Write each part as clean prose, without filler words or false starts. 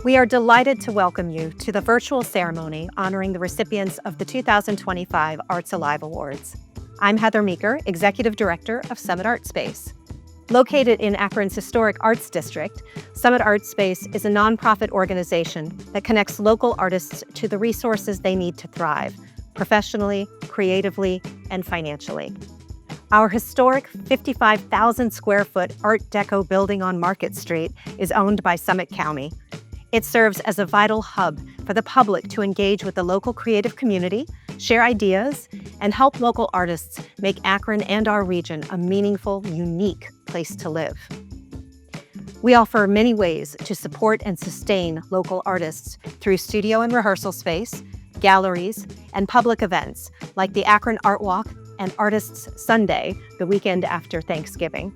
We are delighted to welcome you to the virtual ceremony honoring the recipients of the 2025 Arts Alive Awards. I'm Heather Meeker, Executive Director of Summit Artspace. Located in Akron's historic Arts District, Summit Artspace is a nonprofit organization that connects local artists to the resources they need to thrive, professionally, creatively, and financially. Our historic 55,000 square foot Art Deco building on Market Street is owned by Summit County. It serves as a vital hub for the public to engage with the local creative community, share ideas, and help local artists make Akron and our region a meaningful, unique place to live. We offer many ways to support and sustain local artists through studio and rehearsal space, galleries, and public events like the Akron Art Walk and Artists Sunday, the weekend after Thanksgiving.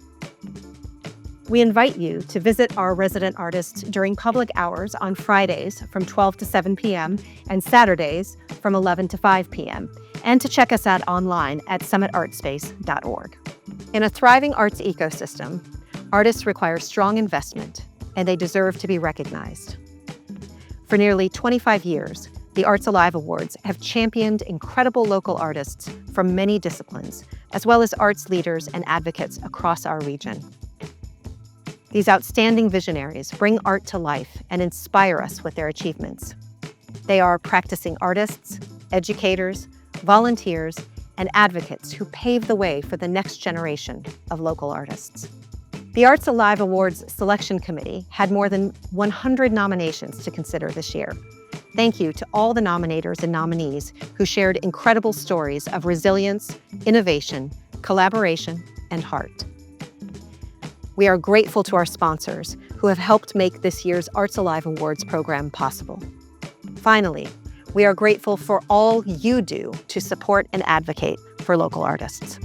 We invite you to visit our resident artists during public hours on Fridays from 12 to 7 p.m. and Saturdays from 11 to 5 p.m., and to check us out online at summitartspace.org. In a thriving arts ecosystem, artists require strong investment, and they deserve to be recognized. For nearly 25 years, the Arts Alive Awards have championed incredible local artists from many disciplines, as well as arts leaders and advocates across our region. These outstanding visionaries bring art to life and inspire us with their achievements. They are practicing artists, educators, volunteers, and advocates who pave the way for the next generation of local artists. The Arts Alive Awards Selection Committee had more than 100 nominations to consider this year. Thank you to all the nominators and nominees who shared incredible stories of resilience, innovation, collaboration, and heart. We are grateful to our sponsors who have helped make this year's Arts Alive Awards program possible. Finally, we are grateful for all you do to support and advocate for local artists.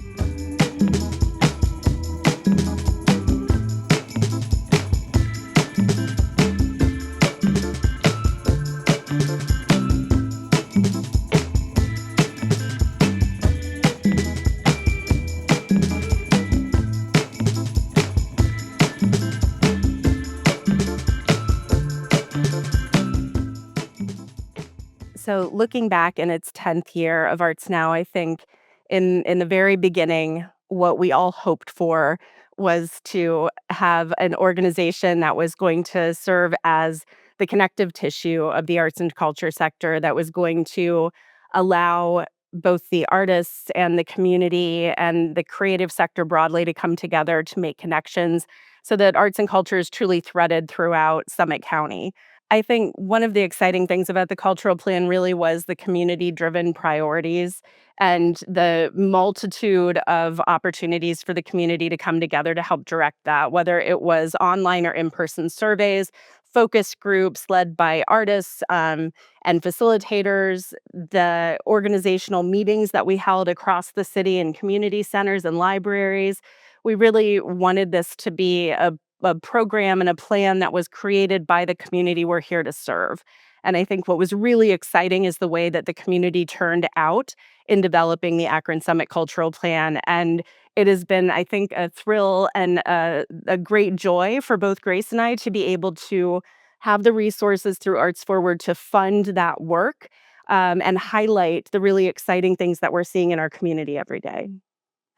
So looking back in its 10th year of Arts Now, I think in the very beginning, what we all hoped for was to have an organization that was going to serve as the connective tissue of the arts and culture sector, that was going to allow both the artists and the community and the creative sector broadly to come together to make connections so that arts and culture is truly threaded throughout Summit County. I think one of the exciting things about the cultural plan really was the community-driven priorities and the multitude of opportunities for the community to come together to help direct that, whether it was online or in-person surveys, focus groups led by artists and facilitators, the organizational meetings that we held across the city in community centers and libraries. We really wanted this to be a program and a plan that was created by the community we're here to serve. And I think what was really exciting is the way that the community turned out in developing the Akron Summit Cultural Plan. And it has been, I think, a thrill and a great joy for both Grace and I to be able to have the resources through Arts Forward to fund that work and highlight the really exciting things that we're seeing in our community every day.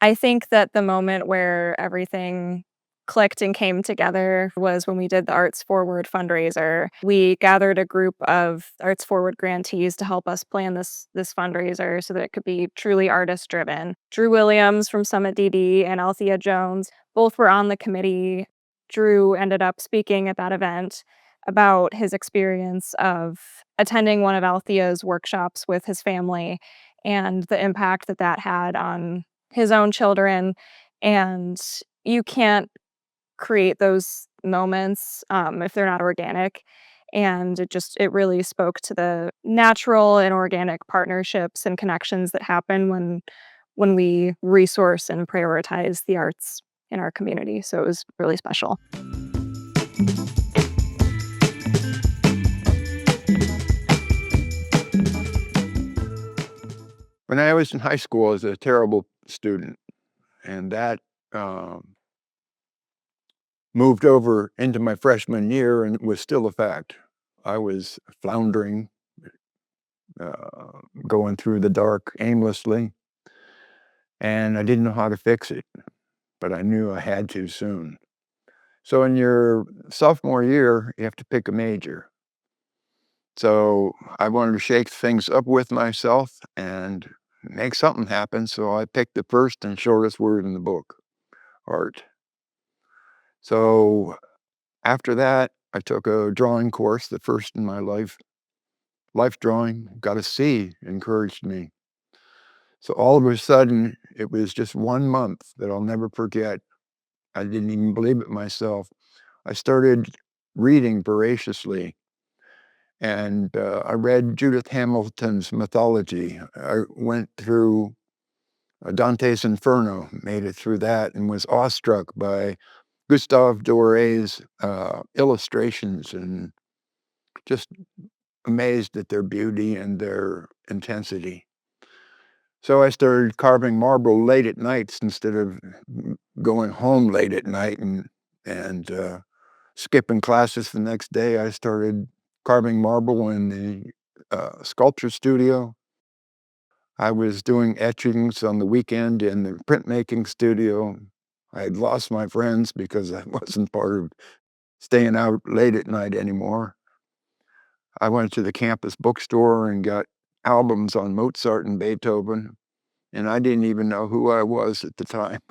I think that the moment where everything clicked and came together was when we did the Arts Forward fundraiser. We gathered a group of Arts Forward grantees to help us plan this fundraiser so that it could be truly artist driven. Drew Williams from Summit DD and Althea Jones both were on the committee. Drew ended up speaking at that event about his experience of attending one of Althea's workshops with his family and the impact that that had on his own children. And you can't create those moments if they're not organic. And it really spoke to the natural and organic partnerships and connections that happen when we resource and prioritize the arts in our community. So it was really special. When I was in high school, I was a terrible student, and that moved over into my freshman year and was still a fact. I was floundering, going through the dark aimlessly, and I didn't know how to fix it, but I knew I had to soon. So in your sophomore year, you have to pick a major. So I wanted to shake things up with myself and make something happen, so I picked the first and shortest word in the book, art. So after that, I took a drawing course, the first in my life. Life drawing, got a C, encouraged me. So all of a sudden, it was just 1 month that I'll never forget. I didn't even believe it myself. I started reading voraciously, and I read Judith Hamilton's mythology. I went through Dante's Inferno, made it through that, and was awestruck by Gustave Doré's illustrations, and just amazed at their beauty and their intensity. So I started carving marble late at nights instead of going home late at night and skipping classes the next day. I started carving marble in the sculpture studio. I was doing etchings on the weekend in the printmaking studio. I had lost my friends because I wasn't part of staying out late at night anymore. I went to the campus bookstore and got albums on Mozart and Beethoven, and I didn't even know who I was at the time.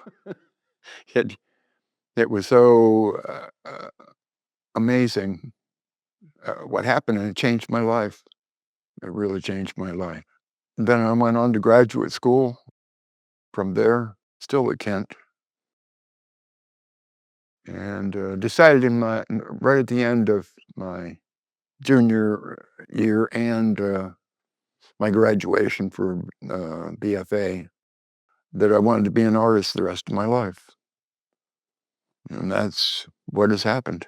It, it was so amazing what happened, and it changed my life. It really changed my life. Then I went on to graduate school from there, still at Kent, and decided right at the end of my junior year and my graduation for BFA that I wanted to be an artist the rest of my life. And that's what has happened.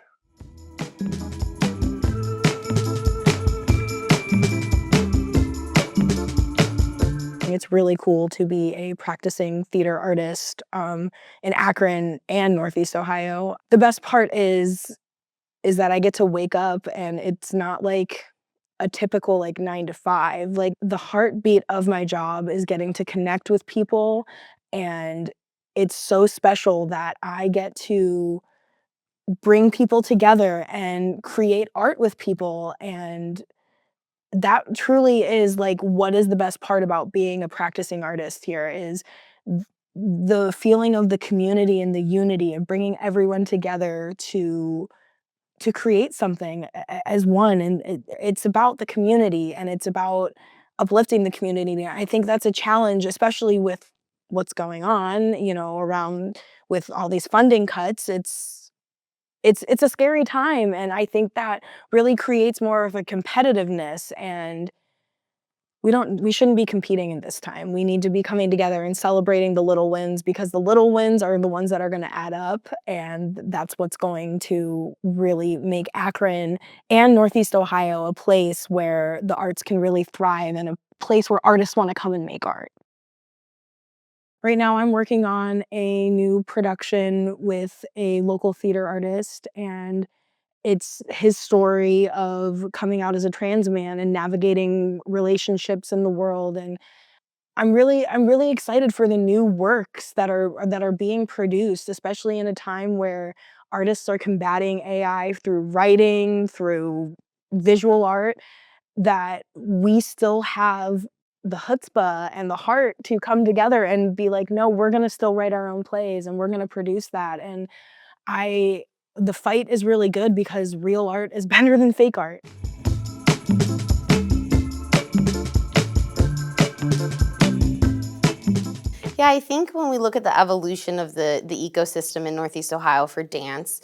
It's really cool to be a practicing theater artist in Akron and Northeast Ohio. The best part is that I get to wake up and it's not like a typical like 9 to 5. Like the heartbeat of my job is getting to connect with people, and it's so special that I get to bring people together and create art with people, and that truly is like what is the best part about being a practicing artist here is the feeling of the community and the unity of bringing everyone together to create something as one, and it's about the community and it's about uplifting the community. I think that's a challenge, especially with what's going on, around with all these funding cuts. It's a scary time, and I think that really creates more of a competitiveness, and we shouldn't be competing in this time. We need to be coming together and celebrating the little wins, because the little wins are the ones that are gonna add up, and that's what's going to really make Akron and Northeast Ohio a place where the arts can really thrive and a place where artists wanna come and make art. Right now, I'm working on a new production with a local theater artist, and it's his story of coming out as a trans man and navigating relationships in the world, and I'm really excited for the new works that are being produced, especially in a time where artists are combating AI through writing, through visual art, that we still have the chutzpah and the heart to come together and be like, "No, we're gonna still write our own plays, and we're gonna produce that," and I the fight is really good because real art is better than fake art. Yeah, I think when we look at the evolution of the ecosystem in Northeast Ohio for dance,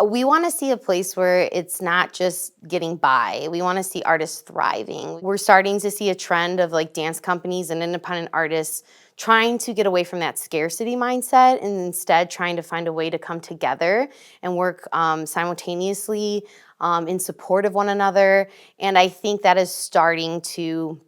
we want to see a place where it's not just getting by. We want to see artists thriving. We're starting to see a trend of like dance companies and independent artists trying to get away from that scarcity mindset and instead trying to find a way to come together and work simultaneously in support of one another. And I think that is starting to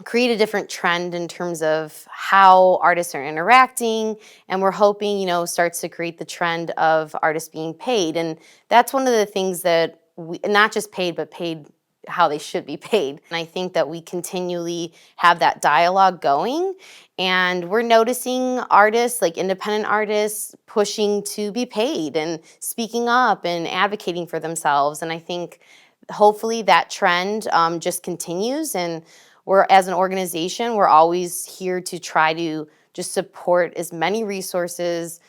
create a different trend in terms of how artists are interacting, and we're hoping starts to create the trend of artists being paid. And that's one of the things that not just paid, but paid how they should be paid. And I think that we continually have that dialogue going, and we're noticing artists, like independent artists, pushing to be paid and speaking up and advocating for themselves. And I think hopefully that trend just continues. And we're, as an organization, we're always here to try to just support as many resources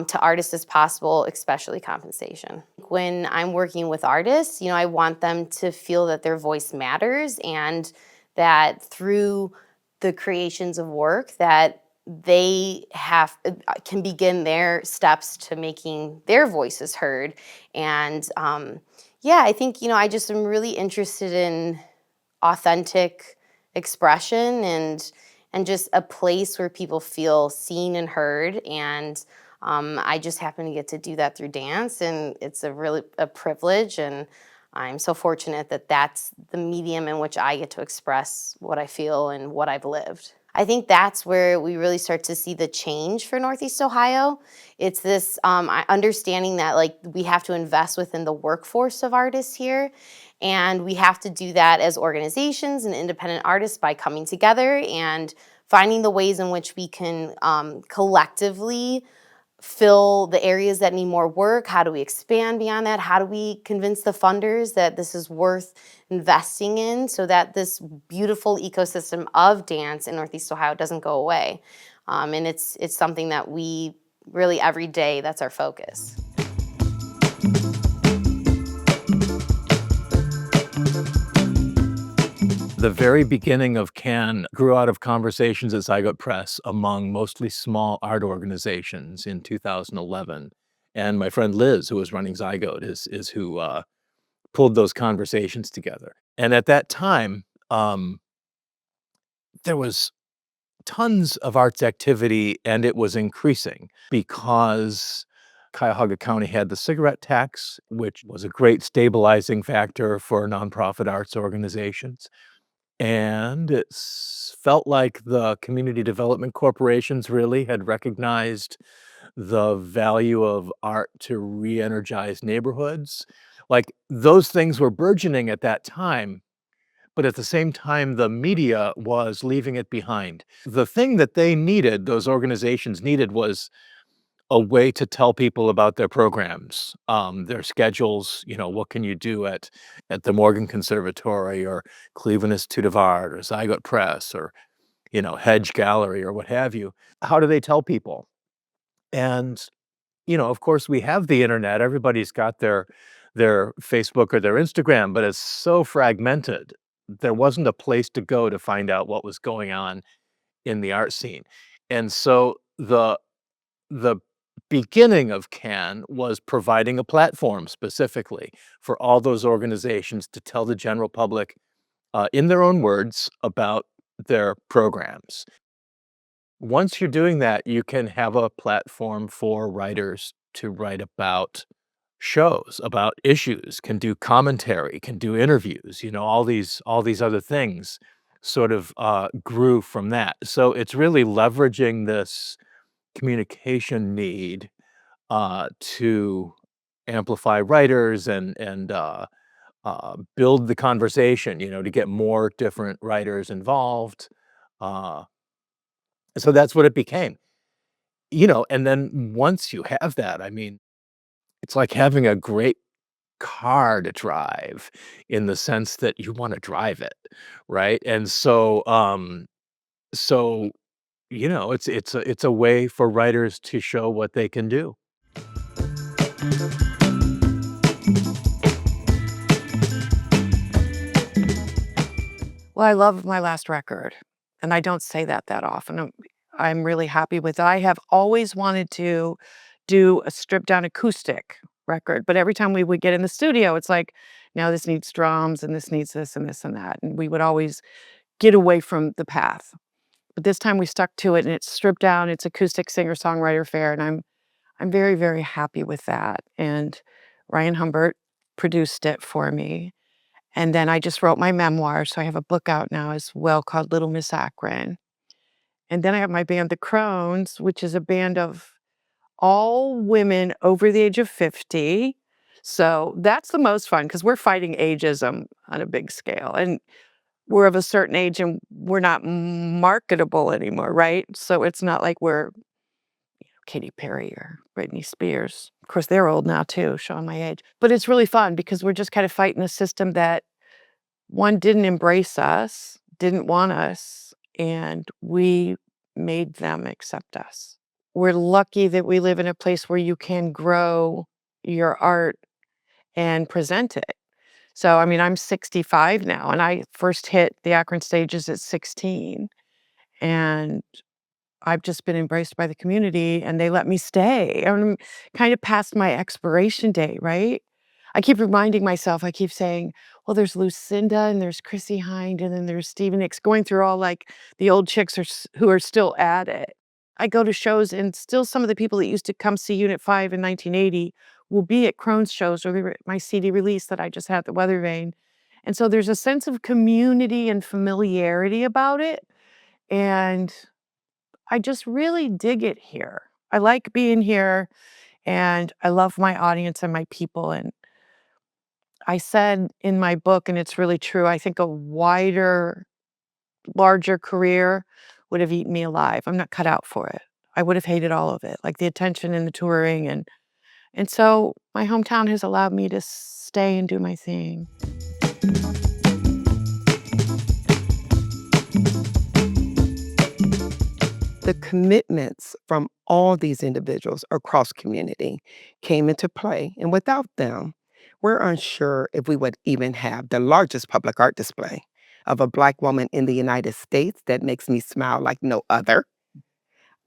to artists as possible, especially compensation. When I'm working with artists, I want them to feel that their voice matters, and that through the creations of work that they can begin their steps to making their voices heard. And yeah, I think, I just am really interested in authentic expression, and just a place where people feel seen and heard. And I just happen to get to do that through dance, and it's a privilege. And I'm so fortunate that that's the medium in which I get to express what I feel and what I've lived. I think that's where we really start to see the change for Northeast Ohio. It's this understanding that, like, we have to invest within the workforce of artists here, and we have to do that as organizations and independent artists by coming together and finding the ways in which we can collectively fill the areas that need more work. How do we expand beyond that? How do we convince the funders that this is worth investing in, so that this beautiful ecosystem of dance in Northeast Ohio doesn't go away? And it's something that we really, every day, that's our focus. The very beginning of CAN grew out of conversations at Zygote Press among mostly small art organizations in 2011. And my friend Liz, who was running Zygote, is who pulled those conversations together. And at that time, there was tons of arts activity, and it was increasing because Cuyahoga County had the cigarette tax, which was a great stabilizing factor for nonprofit arts organizations. And it felt like the community development corporations really had recognized the value of art to re-energize neighborhoods. Like, those things were burgeoning at that time, but at the same time, the media was leaving it behind. The thing that they needed, those organizations needed, was a way to tell people about their programs, their schedules. What can you do at the Morgan Conservatory or Cleveland Institute of Art or Zygote Press or, Hedge Gallery or what have you? How do they tell people? And, of course, we have the internet. Everybody's got their Facebook or their Instagram, but it's so fragmented. There wasn't a place to go to find out what was going on in the art scene. And so the beginning of CAN was providing a platform specifically for all those organizations to tell the general public, in their own words, about their programs. Once you're doing that, you can have a platform for writers to write about shows, about issues, can do commentary, can do interviews, all these other things sort of grew from that. So it's really leveraging this communication need to amplify writers and build the conversation, to get more different writers involved. Uh, so that's what it became, and then once you have that, I mean, it's like having a great car to drive in the sense that you want to drive it, right? And so it's a way for writers to show what they can do. Well, I love my last record, and I don't say that often. I'm really happy with it. I have always wanted to do a stripped down acoustic record, but every time we would get in the studio, it's like, now this needs drums and this needs this and this and that, and we would always get away from the path. But this time we stuck to it, and it's stripped down, it's acoustic singer-songwriter fare, and I'm very, very happy with that. And Ryan Humbert produced it for me. And then I just wrote my memoir, so I have a book out now as well called Little Miss Akron. And then I have my band, The Crones, which is a band of all women over the age of 50. So that's the most fun because we're fighting ageism on a big scale. And we're of a certain age and we're not marketable anymore, right? So it's not like we're Katy Perry or Britney Spears. Of course, they're old now too, showing my age. But it's really fun because we're just kind of fighting a system that one didn't embrace us, didn't want us, and we made them accept us. We're lucky that we live in a place where you can grow your art and present it. So, I mean, I'm 65 now, and I first hit the Akron stages at 16, and I've just been embraced by the community, and they let me stay. I'm kind of past my expiration date, right? I keep reminding myself, I keep saying, well, there's Lucinda, and there's Chrissy Hind, and then there's Stevie Nicks, going through all like the old chicks who are still at it. I go to shows, and still some of the people that used to come see Unit 5 in 1980 will be at Crohn's shows or my CD release that I just had at the Weather Vane. And so there's a sense of community and familiarity about it. And I just really dig it here. I like being here, and I love my audience and my people. And I said in my book, and it's really true, I think a wider, larger career would have eaten me alive. I'm not cut out for it. I would have hated all of it, like the attention and the touring. And so my hometown has allowed me to stay and do my thing. The commitments from all these individuals across community came into play, and without them, we're unsure if we would even have the largest public art display of a Black woman in the United States that makes me smile like no other.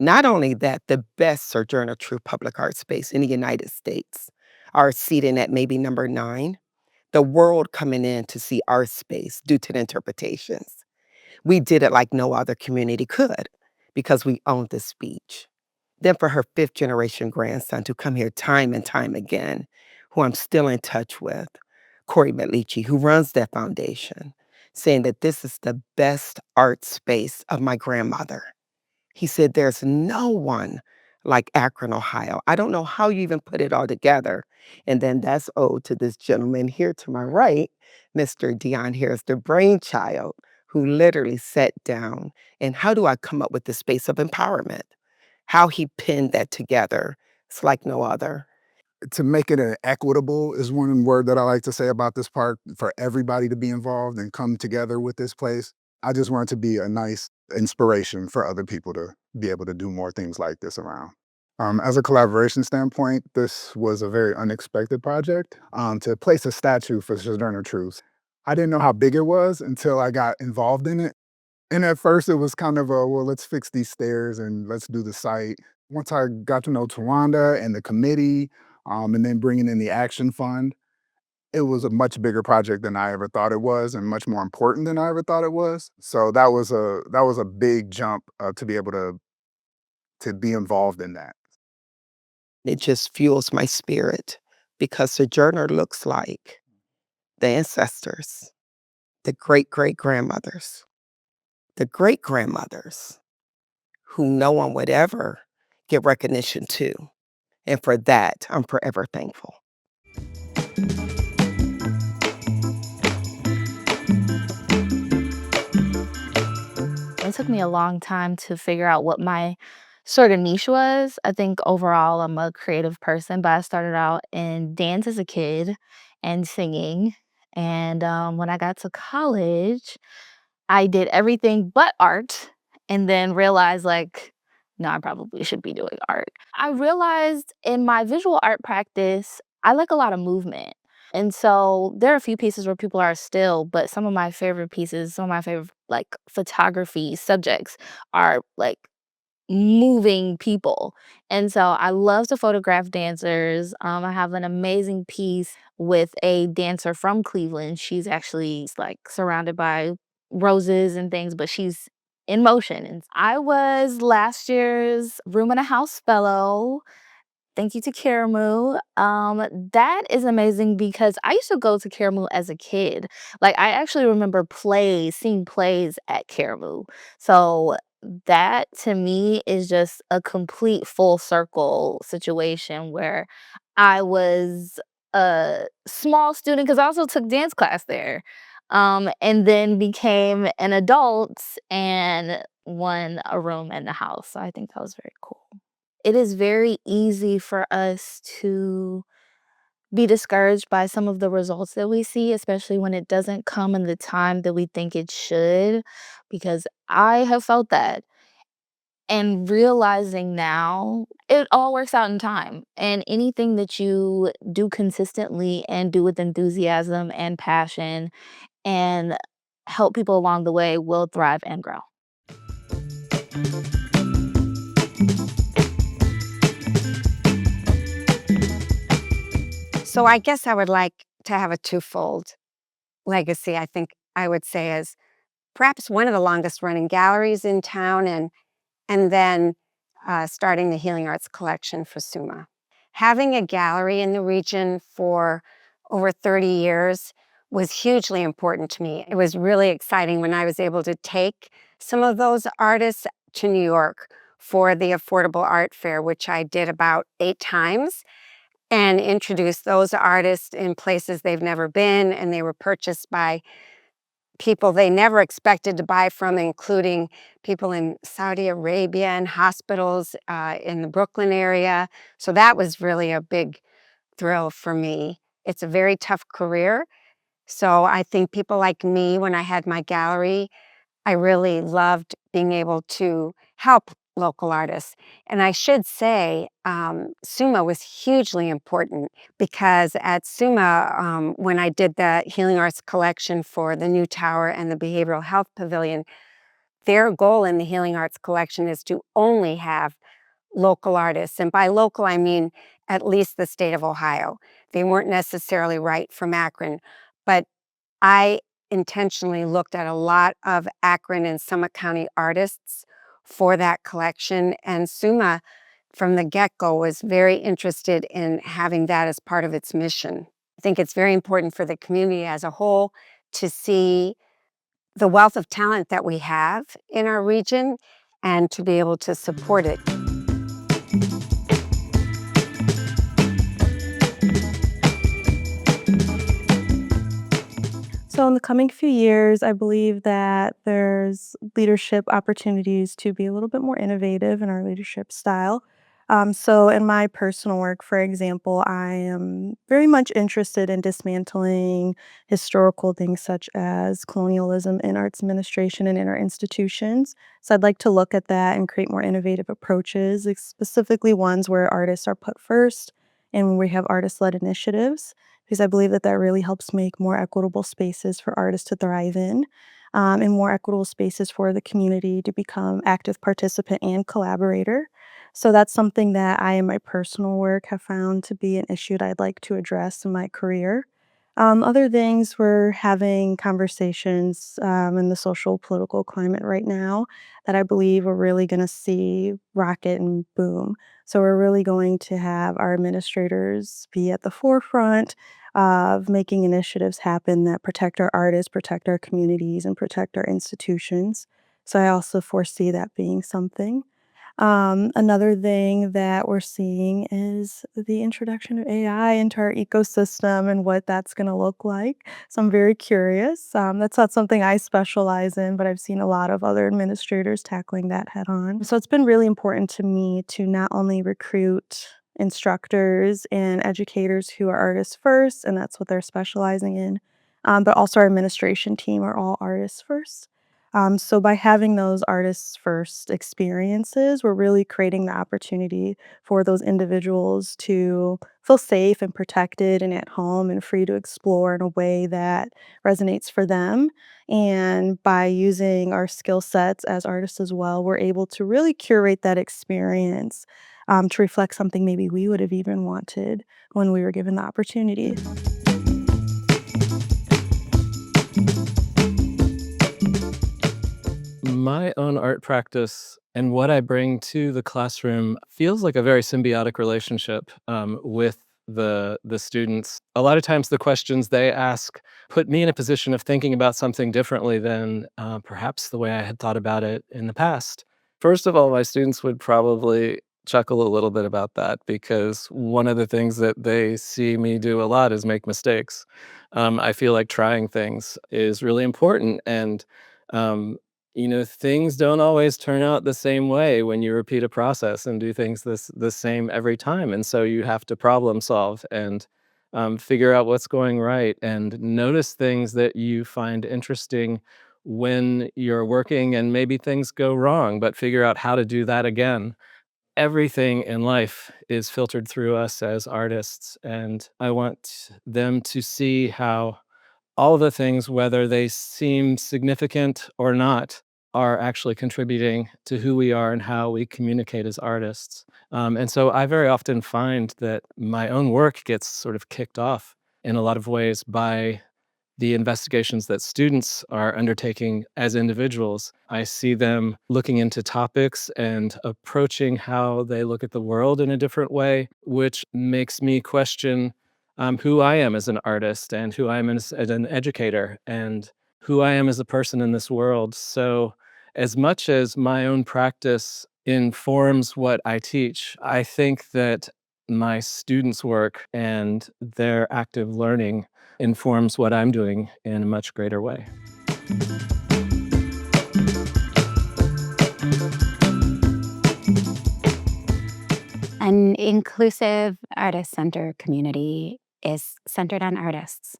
Not only that, the best Sojourner Truth public art space in the United States, our seating at maybe number 9, the world coming in to see our space due to the interpretations. We did it like no other community could because we owned the speech. Then for her 5th generation grandson to come here time and time again, who I'm still in touch with, Corey Metlici, who runs that foundation, saying that this is the best art space of my grandmother. He said, there's no one like Akron, Ohio. I don't know how you even put it all together. And then that's owed to this gentleman here to my right, Mr. Dion Harris, the brainchild, who literally sat down and how do I come up with the space of empowerment? How he pinned that together, it's like no other. To make it equitable is one word that I like to say about this park, for everybody to be involved and come together with this place. I just want it to be a nice inspiration for other people to be able to do more things like this around. As a collaboration standpoint, this was a very unexpected project. To place a statue for Sojourner Truth, I didn't know how big it was until I got involved in it. And at first it was kind of a, well, let's fix these stairs and let's do the site. Once I got to know Tawanda and the committee, and then bringing in the action fund, it was a much bigger project than I ever thought it was, and much more important than I ever thought it was. So that was a big jump to be able to be involved in that. It just fuels my spirit because Sojourner looks like the ancestors, the great-great-grandmothers, the great-grandmothers who no one would ever give recognition to. And for that, I'm forever thankful. It took me a long time to figure out what my sort of niche was. I think overall I'm a creative person, but I started out in dance as a kid and singing. And when I got to college, I did everything but art and then realized, like, no, I probably should be doing art. I realized in my visual art practice, I like a lot of movement. And so there are a few pieces where people are still, but some of my favorite pieces, some of my favorite like photography subjects are like moving people. And so I love to photograph dancers. I have an amazing piece with a dancer from Cleveland. She's actually like surrounded by roses and things, but she's in motion. And I was last year's Room in a House Fellow. Thank you to Karamu. That is amazing because I used to go to Karamu as a kid. Like I actually remember seeing plays at Karamu. So that to me is just a complete full circle situation where I was a small student, because I also took dance class there, and then became an adult and won a room in the house. So I think that was very cool. It is very easy for us to be discouraged by some of the results that we see, especially when it doesn't come in the time that we think it should, because I have felt that. And realizing now, it all works out in time. And anything that you do consistently and do with enthusiasm and passion and help people along the way will thrive and grow. So I guess I would like to have a twofold legacy. I think I would say as perhaps one of the longest running galleries in town, and then starting the Healing Arts Collection for SUMA. Having a gallery in the region for over 30 years was hugely important to me. It was really exciting when I was able to take some of those artists to New York for the Affordable Art Fair, which I did about 8 times, and introduce those artists in places they've never been, and they were purchased by people they never expected to buy from, including people in Saudi Arabia and hospitals in the Brooklyn area. So that was really a big thrill for me. It's a very tough career. So I think people like me, when I had my gallery, I really loved being able to help local artists. And I should say, SUMA was hugely important because at SUMA, when I did the Healing Arts Collection for the new tower and the Behavioral Health Pavilion, their goal in the Healing Arts Collection is to only have local artists. And by local, I mean at least the state of Ohio. They weren't necessarily right from Akron, but I intentionally looked at a lot of Akron and Summit County artists for that collection, and SUMA from the get-go was very interested in having that as part of its mission. I think it's very important for the community as a whole to see the wealth of talent that we have in our region and to be able to support it. So in the coming few years, I believe that there's leadership opportunities to be a little bit more innovative in our leadership style. So in my personal work, for example, I am very much interested in dismantling historical things such as colonialism in arts administration and in our institutions. So I'd like to look at that and create more innovative approaches, specifically ones where artists are put first and we have artist-led initiatives, because I believe that that really helps make more equitable spaces for artists to thrive in, and more equitable spaces for the community to become active participant and collaborator. So that's something that I, in my personal work, have found to be an issue that I'd like to address in my career. Other things, we're having conversations in the social political climate right now that I believe we're really going to see rocket and boom. So we're really going to have our administrators be at the forefront of making initiatives happen that protect our artists, protect our communities, and protect our institutions. So I also foresee that being something. Another thing that we're seeing is the introduction of AI into our ecosystem and what that's going to look like. So I'm very curious. That's not something I specialize in, but I've seen a lot of other administrators tackling that head on. So it's been really important to me to not only recruit instructors and educators who are artists first, and that's what they're specializing in, but also our administration team are all artists first. So by having those artists first experiences, we're really creating the opportunity for those individuals to feel safe and protected and at home and free to explore in a way that resonates for them. And by using our skill sets as artists as well, we're able to really curate that experience to reflect something maybe we would have even wanted when we were given the opportunity. My own art practice and what I bring to the classroom feels like a very symbiotic relationship with the students. A lot of times the questions they ask put me in a position of thinking about something differently than perhaps the way I had thought about it in the past. First of all, my students would probably chuckle a little bit about that because one of the things that they see me do a lot is make mistakes. I feel like trying things is really important, and um, things don't always turn out the same way when you repeat a process and do things the same every time, and so you have to problem solve and figure out what's going right and notice things that you find interesting when you're working and maybe things go wrong, but figure out how to do that again. Everything in life is filtered through us as artists, and I want them to see how all of the things, whether they seem significant or not, are actually contributing to who we are and how we communicate as artists. And so I very often find that my own work gets sort of kicked off in a lot of ways by the investigations that students are undertaking as individuals. I see them looking into topics and approaching how they look at the world in a different way, which makes me question who I am as an artist and who I am as an educator and who I am as a person in this world. So, as much as my own practice informs what I teach, I think that my students' work and their active learning informs what I'm doing in a much greater way. An inclusive artist centered community is centered on artists.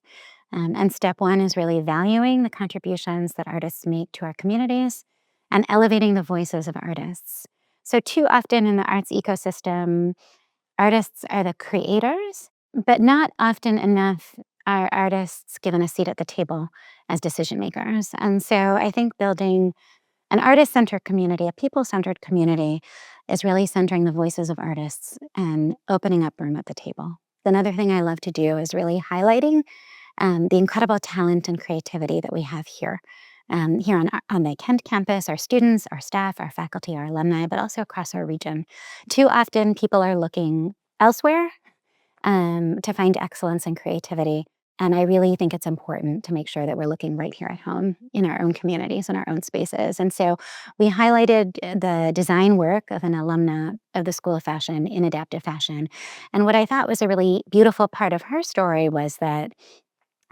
And step one is really valuing the contributions that artists make to our communities and elevating the voices of artists. So, too often in the arts ecosystem, artists are the creators, but not often enough are artists given a seat at the table as decision makers. And so, I think building an artist centered community, a people centered community, is really centering the voices of artists and opening up room at the table. Another thing I love to do is really highlighting the incredible talent and creativity that we have here. Here on the Kent campus, our students, our staff, our faculty, our alumni, but also across our region. Too often, people are looking elsewhere to find excellence and creativity. And I really think it's important to make sure that we're looking right here at home in our own communities and our own spaces. And so we highlighted the design work of an alumna of the School of Fashion in adaptive fashion. And what I thought was a really beautiful part of her story was that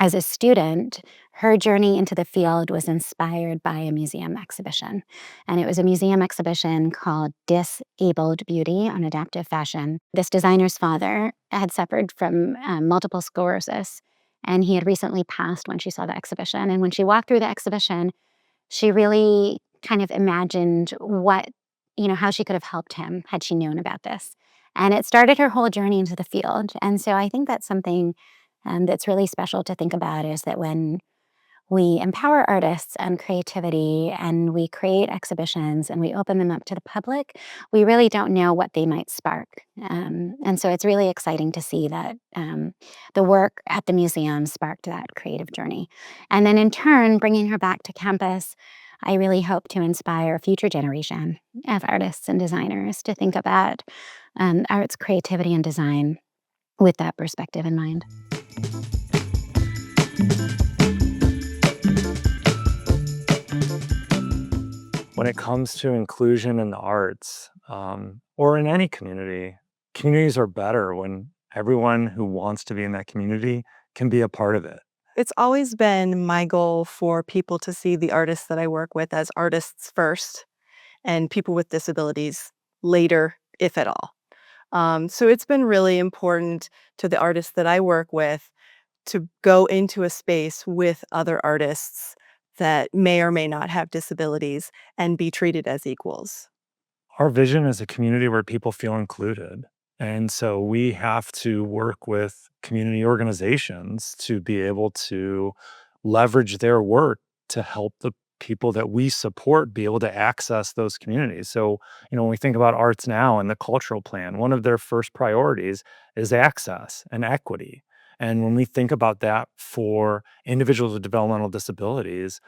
as a student, her journey into the field was inspired by a museum exhibition. And it was a museum exhibition called Disabled Beauty on Adaptive Fashion. This designer's father had suffered from multiple sclerosis, and he had recently passed when she saw the exhibition. And when she walked through the exhibition, she really kind of imagined how she could have helped him had she known about this. And it started her whole journey into the field. And so I think that's something that's really special to think about, is that when we empower artists and creativity and we create exhibitions and we open them up to the public, we really don't know what they might spark. And so it's really exciting to see that the work at the museum sparked that creative journey. And then in turn, bringing her back to campus, I really hope to inspire a future generation of artists and designers to think about arts, creativity, and design with that perspective in mind. When it comes to inclusion in the arts, or in any community, communities are better when everyone who wants to be in that community can be a part of it. It's always been my goal for people to see the artists that I work with as artists first and people with disabilities later, if at all. So it's been really important to the artists that I work with to go into a space with other artists that may or may not have disabilities and be treated as equals. Our vision is a community where people feel included. And so we have to work with community organizations to be able to leverage their work to help the people that we support be able to access those communities. So, when we think about Arts Now and the cultural plan, one of their first priorities is access and equity. And when we think about that for individuals with developmental disabilities,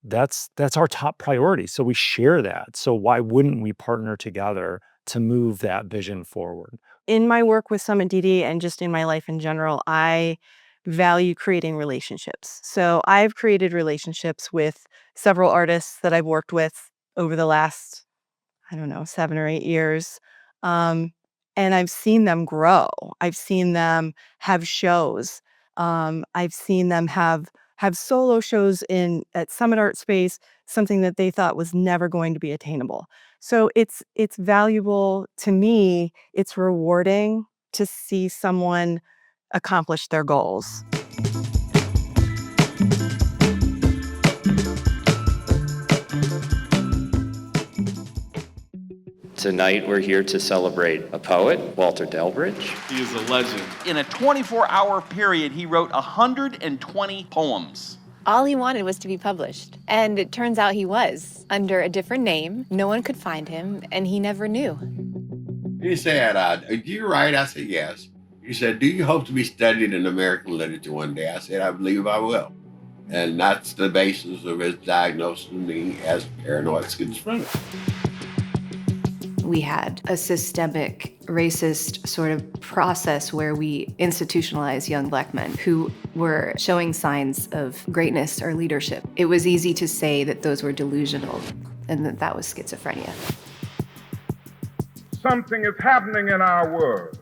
that's our top priority. So we share that. So why wouldn't we partner together to move that vision forward? In my work with Summit DD and just in my life in general, I value creating relationships. So I've created relationships with several artists that I've worked with over the last, I don't know, 7 or 8 years. And I've seen them grow. I've seen them have shows. I've seen them have solo shows at Summit Art Space, something that they thought was never going to be attainable. So it's valuable to me. It's rewarding to see someone accomplish their goals. Tonight, we're here to celebrate a poet, Walter Delbridge. He is a legend. In a 24-hour period, he wrote 120 poems. All he wanted was to be published. And it turns out he was, under a different name. No one could find him, and he never knew. He said, do you write? I said, yes. He said, do you hope to be studied in American literature one day? I said, I believe I will. And that's the basis of his diagnosis of me as paranoid schizophrenic. We had a systemic racist sort of process where we institutionalized young Black men who were showing signs of greatness or leadership. It was easy to say that those were delusional and that was schizophrenia. Something is happening in our world.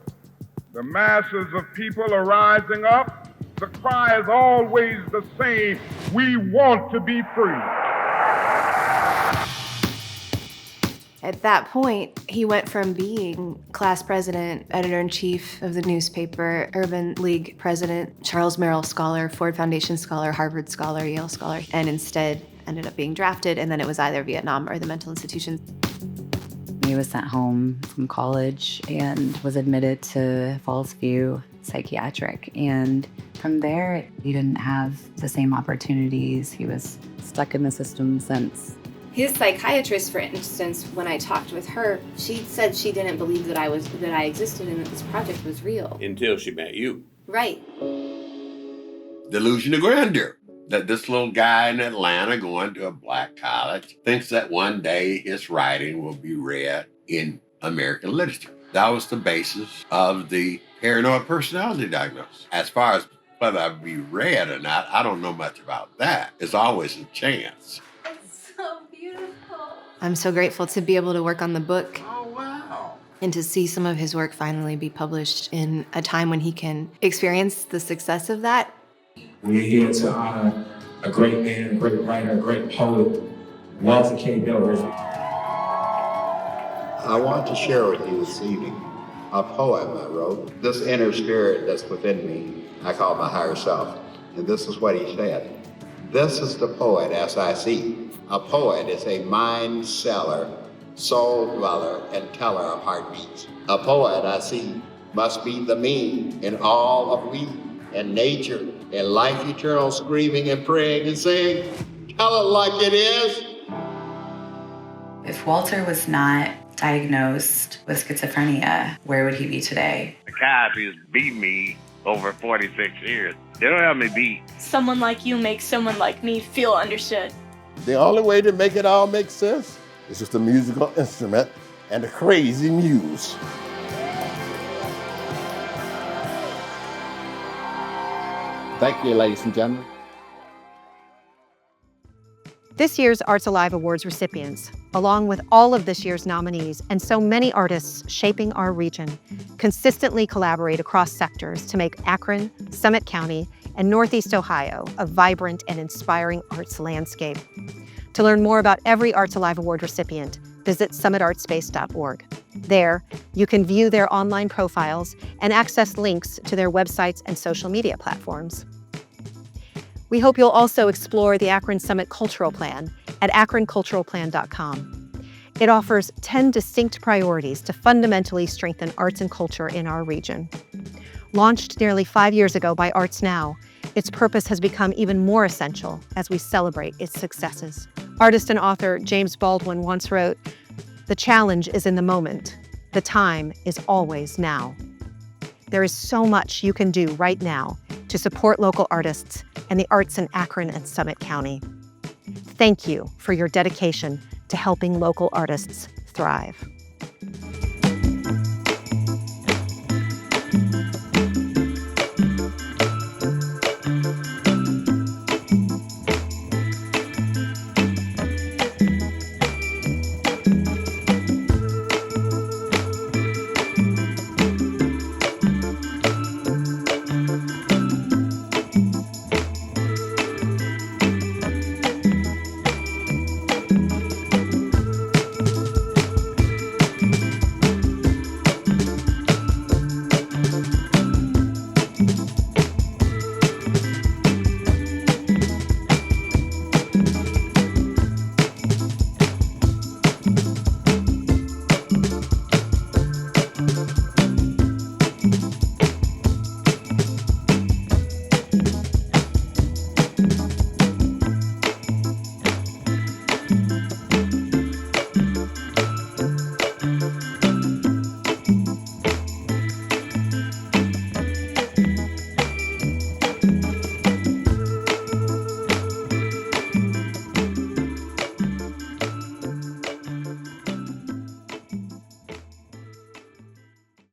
The masses of people are rising up. The cry is always the same: we want to be free. At that point, he went from being class president, editor-in-chief of the newspaper, Urban League president, Charles Merrill Scholar, Ford Foundation Scholar, Harvard Scholar, Yale Scholar, and instead ended up being drafted, and then it was either Vietnam or the mental institution. He was sent home from college and was admitted to Falls View Psychiatric. And from there, he didn't have the same opportunities. He was stuck in the system since. His psychiatrist, for instance, when I talked with her, she said she didn't believe that I existed and that this project was real. Until she met you. Right. Delusion of grandeur. That this little guy in Atlanta going to a Black college thinks that one day his writing will be read in American literature. That was the basis of the paranoid personality diagnosis. As far as whether I'd be read or not, I don't know much about that. It's always a chance. I'm so grateful to be able to work on the book. Oh, wow. And to see some of his work finally be published in a time when he can experience the success of that. We're here to honor a great man, a great writer, a great poet, Walter K. Delbridge. I want to share with you this evening a poem I wrote. This inner spirit that's within me, I call my higher self. And this is what he said. This is the poet as I see. A poet is a mind seller, soul dweller, and teller of heartbeats. A poet, I see, must be the me in all of we, and nature, and life eternal, screaming and praying and saying, tell it like it is. If Walter was not diagnosed with schizophrenia, where would he be today? Psychiatrists beat me over 46 years. They don't have me beat. Someone like you makes someone like me feel understood. The only way to make it all make sense is just a musical instrument and a crazy muse. Thank you, ladies and gentlemen. This year's Arts Alive Awards recipients, along with all of this year's nominees and so many artists shaping our region, consistently collaborate across sectors to make Akron, Summit County, and Northeast Ohio a vibrant and inspiring arts landscape. To learn more about every Arts Alive Award recipient, visit summitartspace.org. There, you can view their online profiles and access links to their websites and social media platforms. We hope you'll also explore the Akron Summit Cultural Plan at akronculturalplan.com. It offers 10 distinct priorities to fundamentally strengthen arts and culture in our region. Launched nearly 5 years ago by Arts Now, its purpose has become even more essential as we celebrate its successes. Artist and author James Baldwin once wrote, "The challenge is in the moment. The time is always now." There is so much you can do right now to support local artists and the arts in Akron and Summit County. Thank you for your dedication to helping local artists thrive.